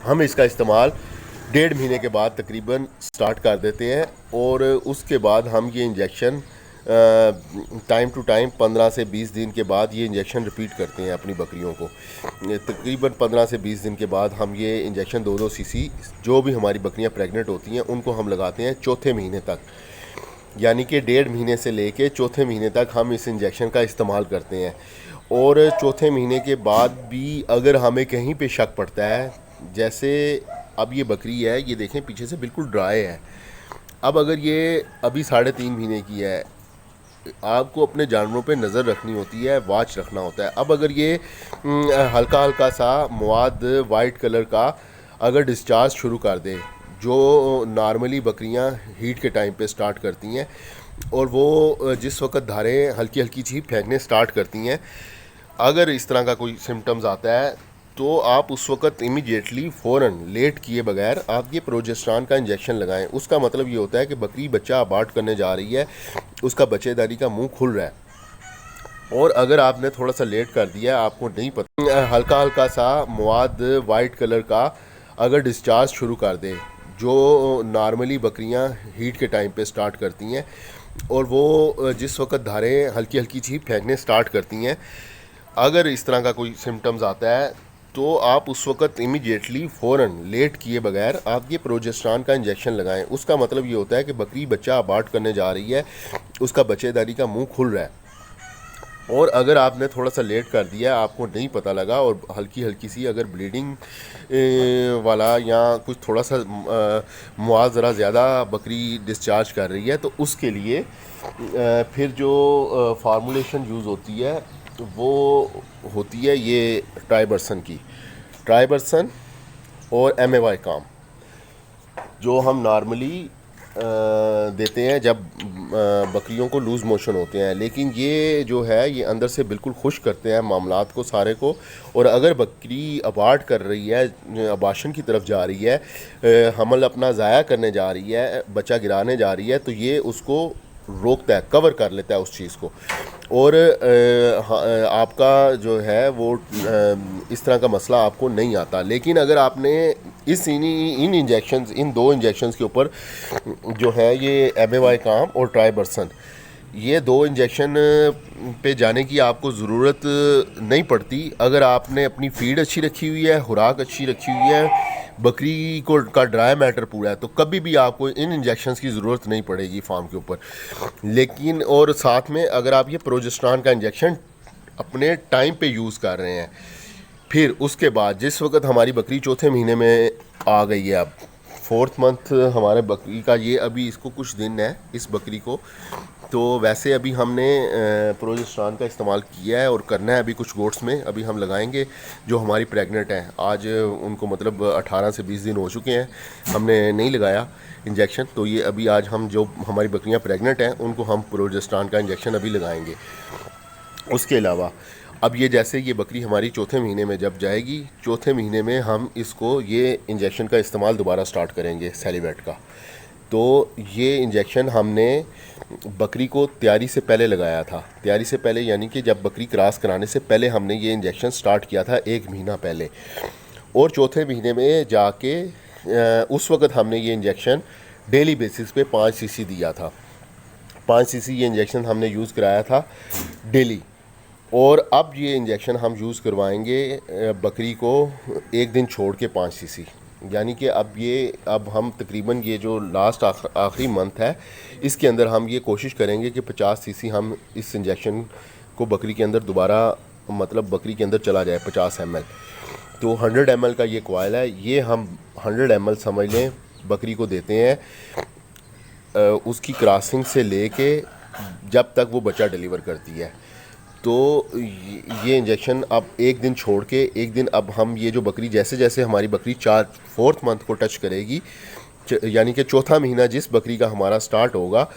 हम इसका इस्तेमाल 1.5 महीने के बाद तकरीबन स्टार्ट कर देते हैं और उसके बाद हम ये इंजेक्शन टाइम टू टाइम 15 से 20 दिन के बाद ये इंजेक्शन रिपीट करते हैं अपनी बकरियों को। तकरीबन 15 से 20 दिन के बाद हम ये इंजेक्शन 2-2 सीसी जो भी हमारी बकरियां प्रेग्नेंट होती हैं उनको हम लगाते हैं चौथे महीने तक, यानी कि 1.5 महीने से लेके चौथे महीने तक हम इस इंजेक्शन का इस्तेमाल करते हैं। और चौथे महीने के बाद भी अगर हमें कहीं पे शक पड़ता है, जैसे अब ये बकरी है, ये देखें पीछे से बिल्कुल ड्राई है, अब अगर ये अभी 3.5 महीने की है, आपको अपने जानवरों पे नज़र रखनी होती है, वॉच रखना होता है। अब अगर ये हल्का हल्का सा मवाद वाइट कलर का अगर डिस्चार्ज शुरू कर दे, जो नॉर्मली बकरियां हीट के टाइम पे स्टार्ट करती हैं, और वो जिस वक्त धारें हल्की हल्की सी फेंकने स्टार्ट करती हैं, अगर इस तरह का कोई सिम्टम्स आता है तो आप उस वक्त इमीडिएटली फ़ौरन लेट किए बगैर आप ये प्रोजेस्टेरॉन का इंजेक्शन लगाएं। उसका मतलब ये होता है कि बकरी बच्चा अबार्ट करने जा रही है, उसका बच्चेदानी का मुंह खुल रहा है। और अगर आपने थोड़ा सा लेट कर दिया, आपको नहीं पता, हल्का हल्का सा मवाद वाइट कलर का अगर डिस्चार्ज शुरू कर दे, जो नॉर्मली बकरियां हीट के टाइम पे स्टार्ट करती हैं, और वो जिस वक्त धारें हल्की हल्की सी फेंकने स्टार्ट करती हैं, अगर इस तरह का कोई सिम्टम्स आता है तो आप उस वक्त इमीडिएटली फ़ौरन लेट किए बगैर आप ये प्रोजेस्टेरॉन का इंजेक्शन लगाएं। उसका मतलब ये होता है कि बकरी बच्चा अबार्ट करने जा रही है, उसका बच्चेदानी का मुंह खुल रहा है। और अगर आपने थोड़ा सा लेट कर दिया, आपको नहीं पता लगा, और हल्की हल्की सी अगर ब्लीडिंग वाला या कुछ थोड़ा सा मुआज ज़रा ज़्यादा बकरी डिस्चार्ज कर रही है, तो उसके लिए फिर जो फार्मूलेशन यूज़ होती है वो होती है ये ट्राइबरसन और MAY काम, जो हम नॉर्मली देते हैं जब बकरियों को लूज़ मोशन होते हैं। लेकिन ये जो है ये अंदर से बिल्कुल खुश करते हैं मामलात को सारे को, और अगर बकरी अबार्ट कर रही है, अबाशन की तरफ जा रही है, हमल अपना ज़ाया करने जा रही है, बच्चा गिराने जा रही है, तो ये उसको रोकता है, कवर कर लेता है उस चीज़ को, और आपका जो है वो इस तरह का मसला आपको नहीं आता। लेकिन अगर आपने इन इंजेक्शंस, इन 2 इंजेक्शंस के ऊपर जो है ये MAY काम और ट्राइबरसन, ये 2 इंजेक्शन पे जाने की आपको ज़रूरत नहीं पड़ती अगर आपने अपनी फीड अच्छी रखी हुई है, खुराक अच्छी रखी हुई है, बकरी को का ड्राई मैटर पूरा है, तो कभी भी आपको इन इंजेक्शंस की ज़रूरत नहीं पड़ेगी फार्म के ऊपर। लेकिन और साथ में अगर आप ये प्रोजेस्टेरॉन का इंजेक्शन अपने टाइम पे यूज़ कर रहे हैं, फिर उसके बाद जिस वक्त हमारी बकरी चौथे महीने में आ गई है, अब 4th मंथ हमारे बकरी का, ये अभी इसको कुछ दिन है इस बकरी को, तो वैसे अभी हमने प्रोजेस्टेरॉन का इस्तेमाल किया है और करना है अभी कुछ गोट्स में, अभी हम लगाएंगे जो हमारी प्रेग्नेंट हैं। आज उनको मतलब 18 से 20 दिन हो चुके हैं, हमने नहीं लगाया इंजेक्शन, तो ये अभी आज हम जो हमारी बकरियां प्रेग्नेंट हैं उनको हम प्रोजेस्टेरॉन का इंजेक्शन अभी लगाएंगे। उसके अलावा अब ये जैसे ये बकरी हमारी चौथे महीने में जब जाएगी, चौथे महीने में हम इसको ये इंजेक्शन का इस्तेमाल दोबारा स्टार्ट करेंगे सेलिवेट का। तो ये इंजेक्शन हमने बकरी को तैयारी से पहले लगाया था, तैयारी से पहले यानी कि जब बकरी क्रॉस कराने से पहले हमने ये इंजेक्शन स्टार्ट किया था 1 महीना पहले, और चौथे महीने में जाके उस वक्त हमने ये इंजेक्शन डेली बेसिस पे 5 सीसी दिया था। 5 सीसी ये इंजेक्शन हमने यूज़ कराया था डेली, और अब ये इंजेक्शन हम यूज़ करवाएंगे बकरी को 1 दिन छोड़ के 5 सीसी, यानी कि अब हम तकरीबन ये जो लास्ट आखिरी मंथ है इसके अंदर हम ये कोशिश करेंगे कि 50 सीसी हम इस इंजेक्शन को बकरी के अंदर दोबारा, मतलब बकरी के अंदर चला जाए 50 ml। तो 100 ml का ये कॉइल है, ये हम 100 ml समझ लें बकरी को देते हैं उसकी क्रॉसिंग से लेके जब तक वो बच्चा डिलीवर करती है। तो ये इंजेक्शन अब 1 दिन छोड़ के 1 दिन, अब हम ये जो बकरी जैसे जैसे हमारी बकरी 4th मंथ को टच करेगी, यानी कि चौथा महीना जिस बकरी का हमारा स्टार्ट होगा,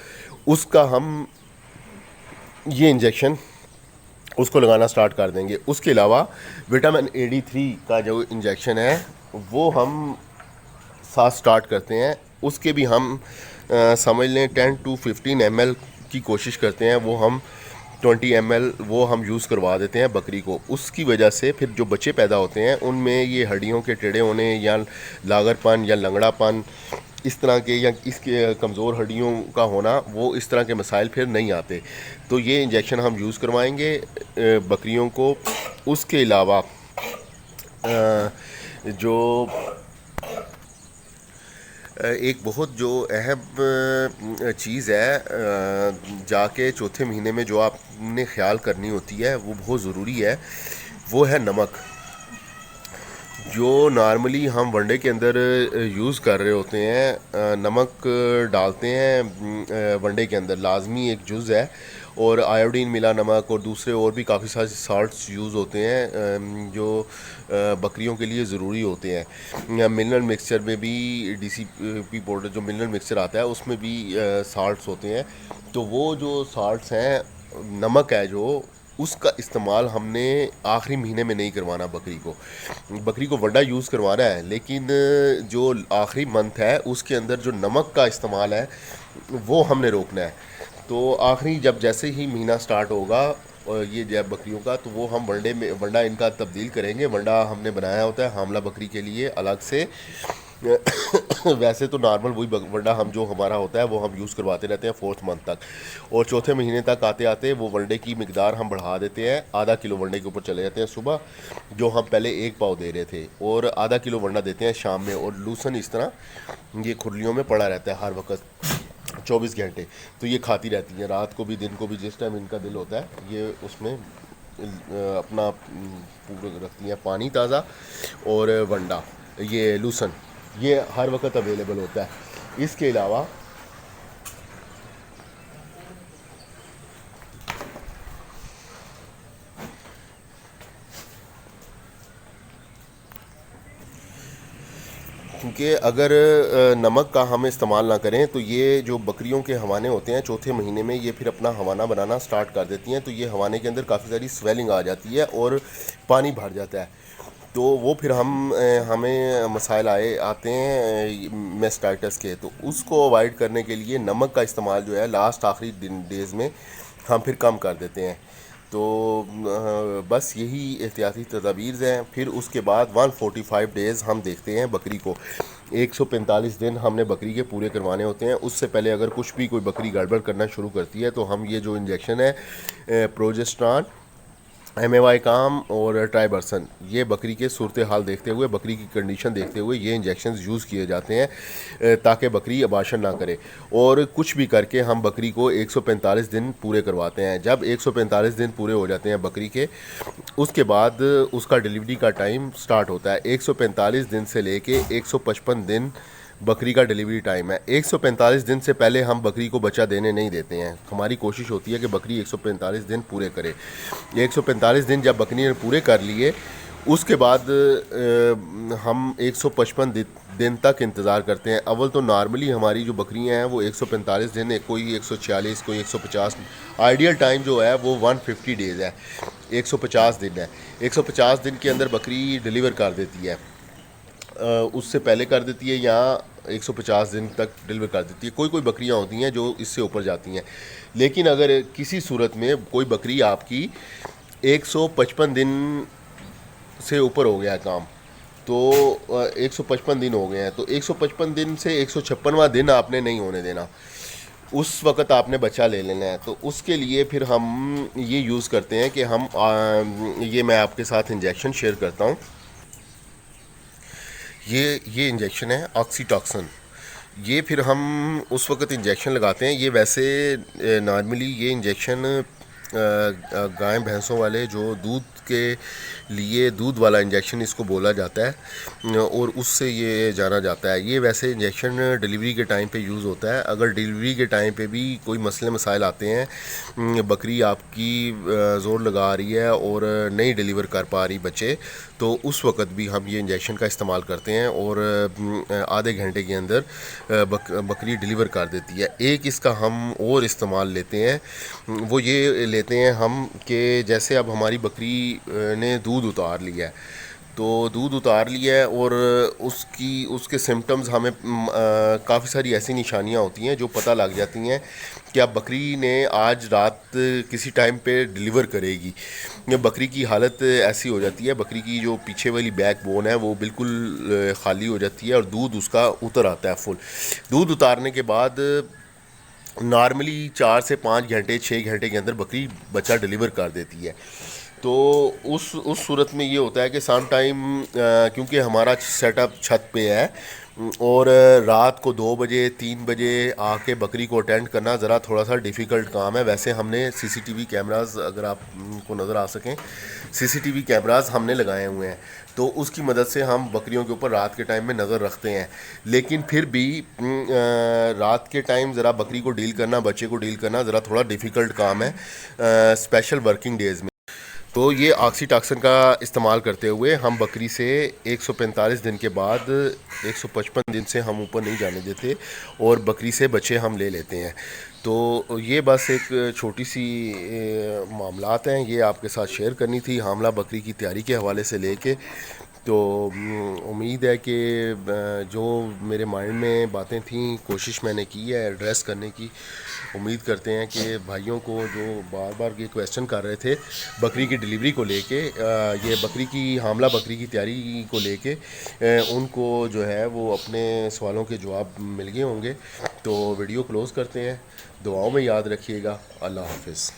उसका हम ये इंजेक्शन उसको लगाना स्टार्ट कर देंगे। उसके अलावा विटामिन AD3 का जो इंजेक्शन है वो हम साथ स्टार्ट करते हैं, उसके भी हम समझ लें 10 to 15 ml की कोशिश करते हैं वो हम 20 ml वो हम यूज़ करवा देते हैं बकरी को। उसकी वजह से फिर जो बच्चे पैदा होते हैं उनमें ये हड्डियों के टेढ़े होने या लागरपन या लंगड़ापन इस तरह के या इसके कमज़ोर हड्डियों का होना, वो इस तरह के मसाइल फिर नहीं आते। तो ये इंजेक्शन हम यूज़ करवाएंगे बकरियों को। उसके अलावा जो एक बहुत जो अहम चीज़ है जाके चौथे महीने में जो आपने ख्याल करनी होती है, वो बहुत ज़रूरी है, वो है नमक। जो नॉर्मली हम वनडे के अंदर यूज़ कर रहे होते हैं, नमक डालते हैं वनडे के अंदर, लाजमी एक जुज़ है। और आयोडीन मिला नमक और दूसरे और भी काफ़ी सारे साल्ट्स यूज़ होते हैं जो बकरियों के लिए ज़रूरी होते हैं। मिनरल मिक्सचर में भी DCP पाउडर जो मिनरल मिक्सचर आता है उसमें भी साल्ट्स होते हैं। तो वो जो साल्ट्स हैं, नमक है जो, उसका इस्तेमाल हमने आखिरी महीने में नहीं करवाना। बकरी को वंडा यूज़ करवाना है, लेकिन जो आखिरी मंथ है उसके अंदर जो नमक का इस्तेमाल है वो हमने रोकना है। तो आखिरी जब जैसे ही महीना स्टार्ट होगा और ये जब बकरियों का, तो वो हम वंडा इनका तब्दील करेंगे। वंडा हमने बनाया होता है हामला बकरी के लिए अलग से। वैसे तो नॉर्मल वही वंडा हम जो हमारा होता है वो हम यूज़ करवाते रहते हैं 4th मंथ तक, और चौथे महीने तक आते आते वो वनडे की मिकदार हम बढ़ा देते हैं। आधा किलो वनडे के ऊपर चले जाते हैं सुबह, जो हम पहले 1 पाव दे रहे थे, और आधा किलो वंडा देते हैं शाम में। और लूसन इस तरह ये खुरलियों में पड़ा रहता है हर वक्त 24 घंटे। तो ये खाती रहती हैं रात को भी दिन को भी, जिस टाइम इनका दिल होता है ये उसमें अपना पूरा रखती हैं। पानी ताज़ा और वंडा, ये लूसन, ये हर वक्त अवेलेबल होता है। इसके अलावा क्योंकि अगर नमक का हम इस्तेमाल ना करें तो ये जो बकरियों के हवाने होते हैं चौथे महीने में, ये फिर अपना हवाना बनाना स्टार्ट कर देती हैं। तो ये हवाने के अंदर काफ़ी सारी स्वेलिंग आ जाती है और पानी भर जाता है। तो वो फिर हमें मसाइल आते हैं मेस्टाइटिस के। तो उसको अवॉइड करने के लिए नमक का इस्तेमाल जो है लास्ट आखिरी डेज़ में हम फिर कम कर देते हैं। तो बस यही एहतियाती तदाबीर हैं। फिर उसके बाद 145 डेज़ हम देखते हैं बकरी को। 145 दिन हमने बकरी के पूरे करवाने होते हैं। उससे पहले अगर कुछ भी कोई बकरी गड़बड़ करना शुरू करती है तो हम ये जो इंजेक्शन है प्रोजेस्टेरॉन, MAY काम और ट्राइबरसन, ये बकरी के सूरत हाल देखते हुए, बकरी की कंडीशन देखते हुए ये इंजेक्शन यूज़ किए जाते हैं ताकि बकरी अबाशन ना करे। और कुछ भी करके हम बकरी को 145 दिन पूरे करवाते हैं। जब 145 दिन पूरे हो जाते हैं बकरी के, उसके बाद उसका डिलीवरी का टाइम स्टार्ट होता है। 145 दिन से लेके 155 दिन बकरी का डिलीवरी टाइम है। 145 दिन से पहले हम बकरी को बच्चा देने नहीं देते हैं। हमारी कोशिश होती है कि बकरी 145 दिन पूरे करे। 145 दिन जब बकरी ने पूरे कर लिए, उसके बाद हम 155 दिन तक इंतज़ार करते हैं। अव्वल तो नॉर्मली हमारी जो बकरियां हैं वो 145 दिन है, कोई 146, कोई 150। आइडियल टाइम जो है वो 150 डेज़ है, 150 दिन है। 150 दिन के अंदर बकरी डिलीवर कर देती है, उससे पहले कर देती है या 150 दिन तक डिलीवर कर देती है। कोई कोई बकरियां होती हैं जो इससे ऊपर जाती हैं। लेकिन अगर किसी सूरत में कोई बकरी आपकी 155 दिन से ऊपर हो गया काम, तो 155 दिन हो गए हैं, तो 155 दिन से 156वां दिन आपने नहीं होने देना, उस वक़्त आपने बच्चा ले लेना है। तो उसके लिए फिर हम ये यूज़ करते हैं कि हम ये मैं आपके साथ इंजेक्शन शेयर करता हूँ। ये इंजेक्शन है ऑक्सीटॉक्सिन। ये फिर हम उस वक़्त इंजेक्शन लगाते हैं। ये वैसे नॉर्मली ये इंजेक्शन गाय भैंसों वाले जो दूध के लिए दूध वाला इंजेक्शन इसको बोला जाता है, और उससे ये जाना जाता है। ये वैसे इंजेक्शन डिलीवरी के टाइम पे यूज़ होता है। अगर डिलीवरी के टाइम पे भी कोई मसले मसाइल आते हैं, बकरी आपकी ज़ोर लगा रही है और नहीं डिलीवर कर पा रही बच्चे, तो उस वक़्त भी हम ये इंजेक्शन का इस्तेमाल करते हैं और आधे घंटे के अंदर बकरी डिलीवर कर देती है। एक इसका हम और इस्तेमाल लेते हैं, वो ये लेते हैं हम कि जैसे अब हमारी बकरी ने दूध उतार लिया है, तो दूध उतार लिया है और उसके सिम्टम्स हमें काफ़ी सारी ऐसी निशानियां होती हैं जो पता लग जाती हैं कि अब बकरी ने आज रात किसी टाइम पे डिलीवर करेगी। ये बकरी की हालत ऐसी हो जाती है, बकरी की जो पीछे वाली बैक बोन है वो बिल्कुल खाली हो जाती है और दूध उसका उतर आता है फुल। दूध उतारने के बाद नॉर्मली 4 से 5 घंटे 6 घंटे के अंदर बकरी बच्चा डिलीवर कर देती है। तो उस सूरत में ये होता है कि सम टाइम क्योंकि हमारा सेटअप छत पे है और रात को 2 बजे 3 बजे आके बकरी को अटेंड करना ज़रा थोड़ा सा डिफ़िकल्ट काम है। वैसे हमने सीसीटीवी कैमरास, अगर आपको नज़र आ सकें, सीसीटीवी कैमरास हमने लगाए हुए हैं, तो उसकी मदद से हम बकरियों के ऊपर रात के टाइम में नज़र रखते हैं। लेकिन फिर भी रात के टाइम ज़रा बकरी को डील करना, बच्चे को डील करना ज़रा थोड़ा डिफ़िकल्ट काम है, स्पेशल वर्किंग डेज़ में। तो ये ऑक्सीटॉक्सिन का इस्तेमाल करते हुए हम बकरी से 145 दिन के बाद 155 दिन से हम ऊपर नहीं जाने देते और बकरी से बच्चे हम ले लेते हैं। तो ये बस एक छोटी सी मामलात हैं, ये आपके साथ शेयर करनी थी हामला बकरी की तैयारी के हवाले से लेके। तो उम्मीद है कि जो मेरे माइंड में बातें थीं कोशिश मैंने की है एड्रेस करने की। उम्मीद करते हैं कि भाइयों को जो बार बार ये क्वेश्चन कर रहे थे बकरी की डिलीवरी को लेके, ये बकरी की हामला बकरी की तैयारी को लेके, उनको जो है वो अपने सवालों के जवाब मिल गए होंगे। तो वीडियो क्लोज़ करते हैं, दुआओं में याद रखिएगा। अल्लाह हाफिज़।